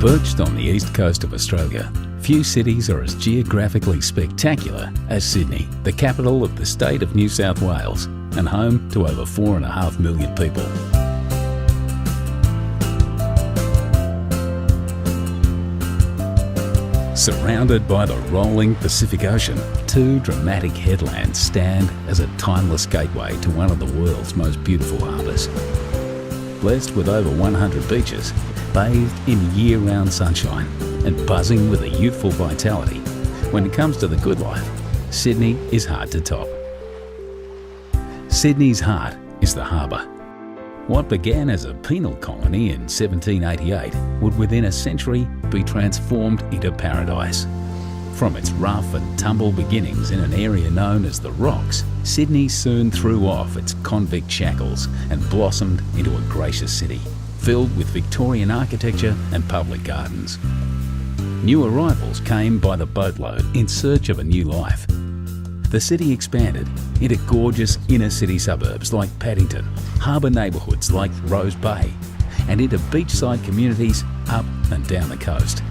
Perched on the east coast of Australia, few cities are as geographically spectacular as Sydney, the capital of the state of New South Wales and home to over 4.5 million people. Surrounded by the rolling Pacific Ocean, two dramatic headlands stand as a timeless gateway to one of the world's most beautiful harbours. Blessed with over 100 beaches, bathed in year-round sunshine and buzzing with a youthful vitality, when it comes to the good life, Sydney is hard to top. Sydney's heart is the harbour. What began as a penal colony in 1788 would within a century be transformed into paradise. From its rough and tumble beginnings in an area known as the Rocks, Sydney soon threw off its convict shackles and blossomed into a gracious city, filled with Victorian architecture and public gardens. New arrivals came by the boatload in search of a new life. The city expanded into gorgeous inner-city suburbs like Paddington, harbour neighbourhoods like Rose Bay, and into beachside communities up and down the coast.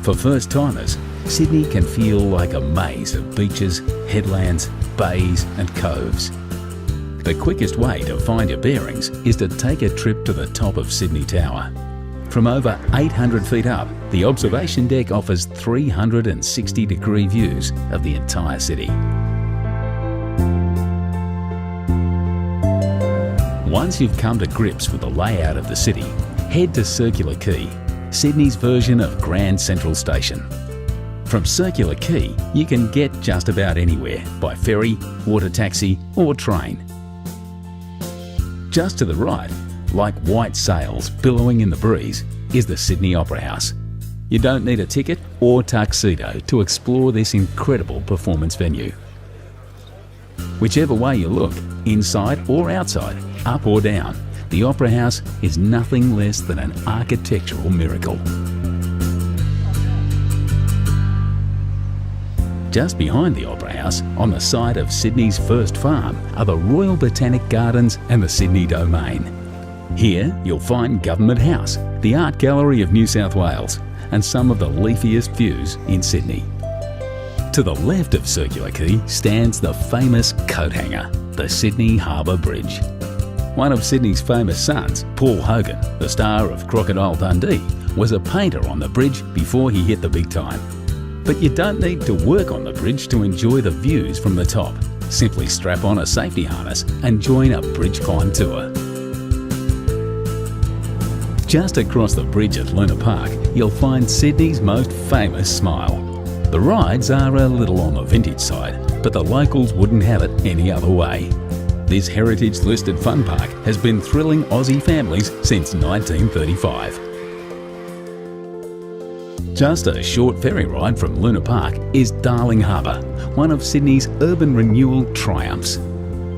For first-timers, Sydney can feel like a maze of beaches, headlands, bays and coves. The quickest way to find your bearings is to take a trip to the top of Sydney Tower. From over 800 feet up, the observation deck offers 360-degree views of the entire city. Once you've come to grips with the layout of the city, head to Circular Quay, Sydney's version of Grand Central Station. From Circular Quay, you can get just about anywhere by ferry, water taxi or train. Just to the right, like white sails billowing in the breeze, is the Sydney Opera House. You don't need a ticket or tuxedo to explore this incredible performance venue. Whichever way you look, inside or outside, up or down, the Opera House is nothing less than an architectural miracle. Just behind the Opera House, on the site of Sydney's first farm, are the Royal Botanic Gardens and the Sydney Domain. Here you'll find Government House, the Art Gallery of New South Wales, and some of the leafiest views in Sydney. To the left of Circular Quay stands the famous coat hanger, the Sydney Harbour Bridge. One of Sydney's famous sons, Paul Hogan, the star of Crocodile Dundee, was a painter on the bridge before he hit the big time. But you don't need to work on the bridge to enjoy the views from the top. Simply strap on a safety harness and join a bridge climb tour. Just across the bridge at Luna Park, you'll find Sydney's most famous smile. The rides are a little on the vintage side, but the locals wouldn't have it any other way. This heritage-listed fun park has been thrilling Aussie families since 1935. Just a short ferry ride from Luna Park is Darling Harbour, one of Sydney's urban renewal triumphs.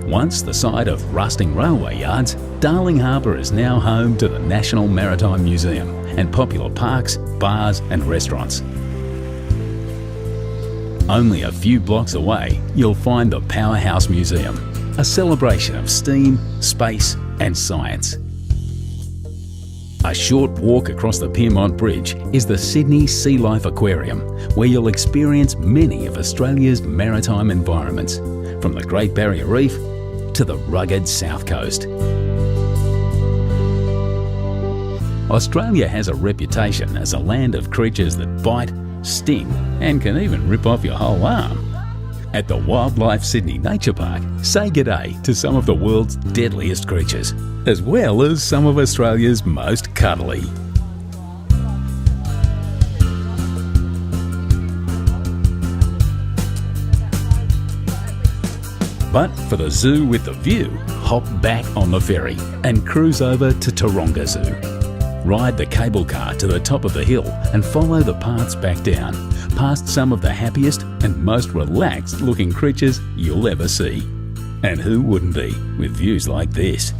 Once the site of rusting railway yards, Darling Harbour is now home to the National Maritime Museum and popular parks, bars and restaurants. Only a few blocks away, you'll find the Powerhouse Museum, a celebration of steam, space and science. A short walk across the Piermont Bridge is the Sydney Sea Life Aquarium, where you'll experience many of Australia's maritime environments, from the Great Barrier Reef to the rugged South Coast. Australia has a reputation as a land of creatures that bite, sting and can even rip off your whole arm. At the Wildlife Sydney Nature Park, say g'day to some of the world's deadliest creatures, as well as some of Australia's most cuddly. But for the zoo with the view, hop back on the ferry and cruise over to Taronga Zoo. Ride the cable car to the top of the hill and follow the paths back down, past some of the happiest and most relaxed looking creatures you'll ever see. And who wouldn't be with views like this?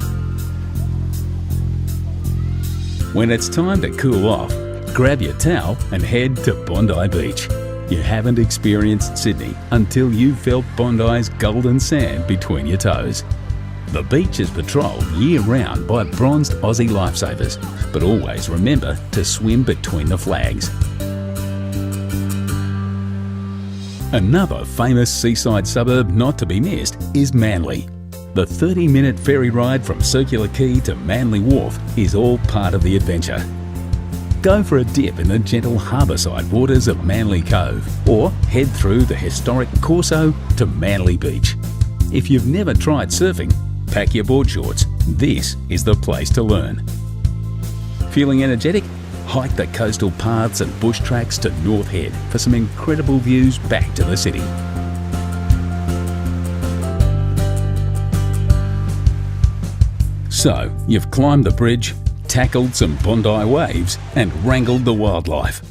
When it's time to cool off, grab your towel and head to Bondi Beach. You haven't experienced Sydney until you've felt Bondi's golden sand between your toes. The beach is patrolled year-round by bronzed Aussie lifesavers, but always remember to swim between the flags. Another famous seaside suburb not to be missed is Manly. The 30-minute ferry ride from Circular Quay to Manly Wharf is all part of the adventure. Go for a dip in the gentle harbourside waters of Manly Cove, or head through the historic Corso to Manly Beach. If you've never tried surfing, pack your board shorts. This is the place to learn. Feeling energetic? Hike the coastal paths and bush tracks to North Head for some incredible views back to the city. So, you've climbed the bridge, tackled some Bondi waves and wrangled the wildlife.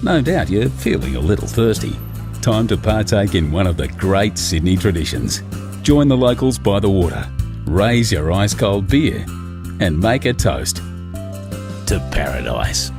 No doubt you're feeling a little thirsty. Time to partake in one of the great Sydney traditions. Join the locals by the water, raise your ice-cold beer and make a toast to paradise.